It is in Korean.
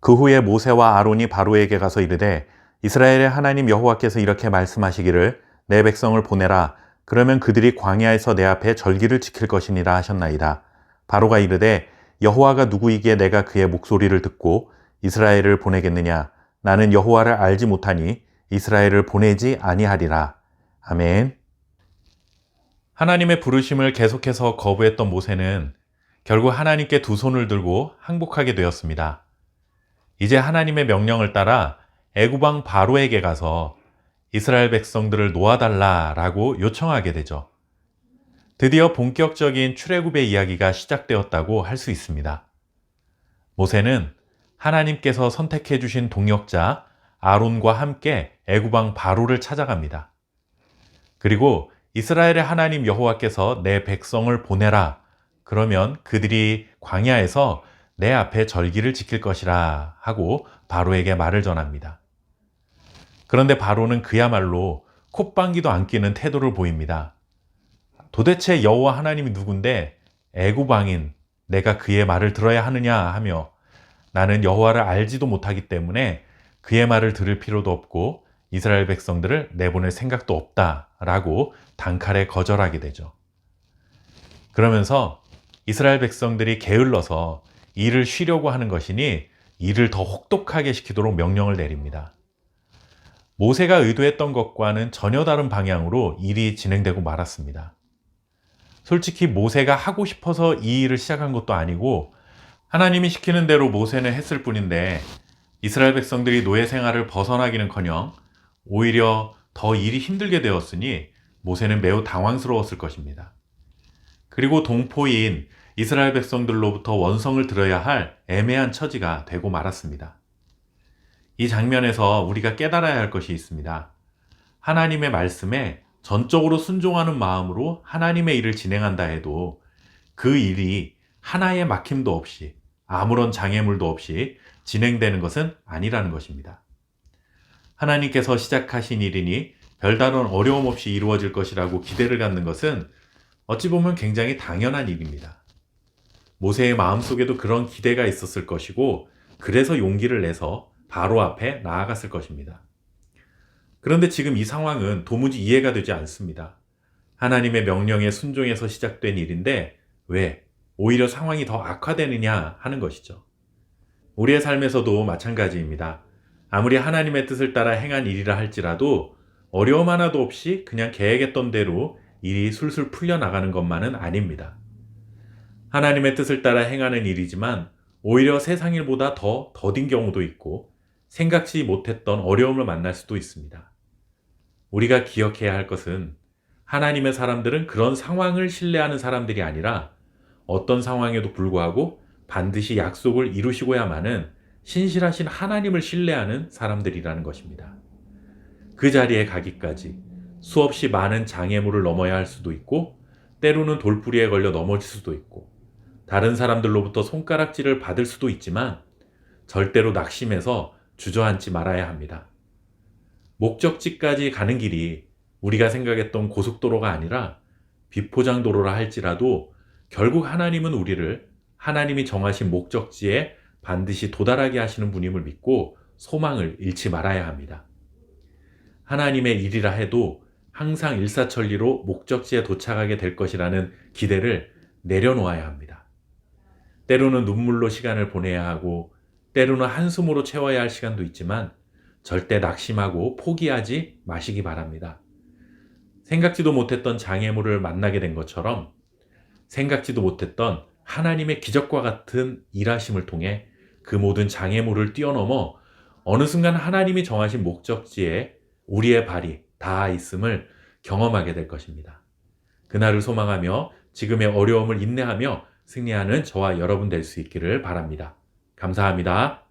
그 후에 모세와 아론이 바로에게 가서 이르되 이스라엘의 하나님 여호와께서 이렇게 말씀하시기를 내 백성을 보내라. 그러면 그들이 광야에서 내 앞에 절기를 지킬 것이니라 하셨나이다. 바로가 이르되 여호와가 누구이기에 내가 그의 목소리를 듣고 이스라엘을 보내겠느냐. 나는 여호와를 알지 못하니 이스라엘을 보내지 아니하리라. 아멘. 하나님의 부르심을 계속해서 거부했던 모세는 결국 하나님께 두 손을 들고 항복하게 되었습니다. 이제 하나님의 명령을 따라 애굽 왕 바로에게 가서 이스라엘 백성들을 놓아달라라고 요청하게 되죠. 드디어 본격적인 출애굽의 이야기가 시작되었다고 할 수 있습니다. 모세는 하나님께서 선택해 주신 동역자 아론과 함께 애굽 왕 바로를 찾아갑니다. 그리고 이스라엘의 하나님 여호와께서 내 백성을 보내라. 그러면 그들이 광야에서 내 앞에 절기를 지킬 것이라 하고 바로에게 말을 전합니다. 그런데 바로는 그야말로 콧방귀도 안 끼는 태도를 보입니다. 도대체 여호와 하나님이 누군데 애굽 왕인 내가 그의 말을 들어야 하느냐 하며 나는 여호와를 알지도 못하기 때문에 그의 말을 들을 필요도 없고 이스라엘 백성들을 내보낼 생각도 없다라고 단칼에 거절하게 되죠. 그러면서 이스라엘 백성들이 게을러서 일을 쉬려고 하는 것이니 일을 더 혹독하게 시키도록 명령을 내립니다. 모세가 의도했던 것과는 전혀 다른 방향으로 일이 진행되고 말았습니다. 솔직히 모세가 하고 싶어서 이 일을 시작한 것도 아니고 하나님이 시키는 대로 모세는 했을 뿐인데 이스라엘 백성들이 노예 생활을 벗어나기는커녕 오히려 더 일이 힘들게 되었으니 모세는 매우 당황스러웠을 것입니다. 그리고 동포인 이스라엘 백성들로부터 원성을 들어야 할 애매한 처지가 되고 말았습니다. 이 장면에서 우리가 깨달아야 할 것이 있습니다. 하나님의 말씀에 전적으로 순종하는 마음으로 하나님의 일을 진행한다 해도 그 일이 하나의 막힘도 없이 아무런 장애물도 없이 진행되는 것은 아니라는 것입니다. 하나님께서 시작하신 일이니 별다른 어려움 없이 이루어질 것이라고 기대를 갖는 것은 어찌 보면 굉장히 당연한 일입니다. 모세의 마음속에도 그런 기대가 있었을 것이고 그래서 용기를 내서 바로 앞에 나아갔을 것입니다. 그런데 지금 이 상황은 도무지 이해가 되지 않습니다. 하나님의 명령에 순종해서 시작된 일인데 왜 오히려 상황이 더 악화되느냐 하는 것이죠. 우리의 삶에서도 마찬가지입니다. 아무리 하나님의 뜻을 따라 행한 일이라 할지라도 어려움 하나도 없이 그냥 계획했던 대로 일이 술술 풀려나가는 것만은 아닙니다. 하나님의 뜻을 따라 행하는 일이지만 오히려 세상 일보다 더 더딘 경우도 있고 생각지 못했던 어려움을 만날 수도 있습니다. 우리가 기억해야 할 것은 하나님의 사람들은 그런 상황을 신뢰하는 사람들이 아니라 어떤 상황에도 불구하고 반드시 약속을 이루시고야만은 신실하신 하나님을 신뢰하는 사람들이라는 것입니다. 그 자리에 가기까지 수없이 많은 장애물을 넘어야 할 수도 있고 때로는 돌부리에 걸려 넘어질 수도 있고 다른 사람들로부터 손가락질을 받을 수도 있지만 절대로 낙심해서 주저앉지 말아야 합니다. 목적지까지 가는 길이 우리가 생각했던 고속도로가 아니라 비포장도로라 할지라도 결국 하나님은 우리를 하나님이 정하신 목적지에 반드시 도달하게 하시는 분임을 믿고 소망을 잃지 말아야 합니다. 하나님의 일이라 해도 항상 일사천리로 목적지에 도착하게 될 것이라는 기대를 내려놓아야 합니다. 때로는 눈물로 시간을 보내야 하고 때로는 한숨으로 채워야 할 시간도 있지만 절대 낙심하고 포기하지 마시기 바랍니다. 생각지도 못했던 장애물을 만나게 된 것처럼 생각지도 못했던 하나님의 기적과 같은 일하심을 통해 그 모든 장애물을 뛰어넘어 어느 순간 하나님이 정하신 목적지에 우리의 발이 닿아 있음을 경험하게 될 것입니다. 그날을 소망하며 지금의 어려움을 인내하며 승리하는 저와 여러분 될 수 있기를 바랍니다. 감사합니다.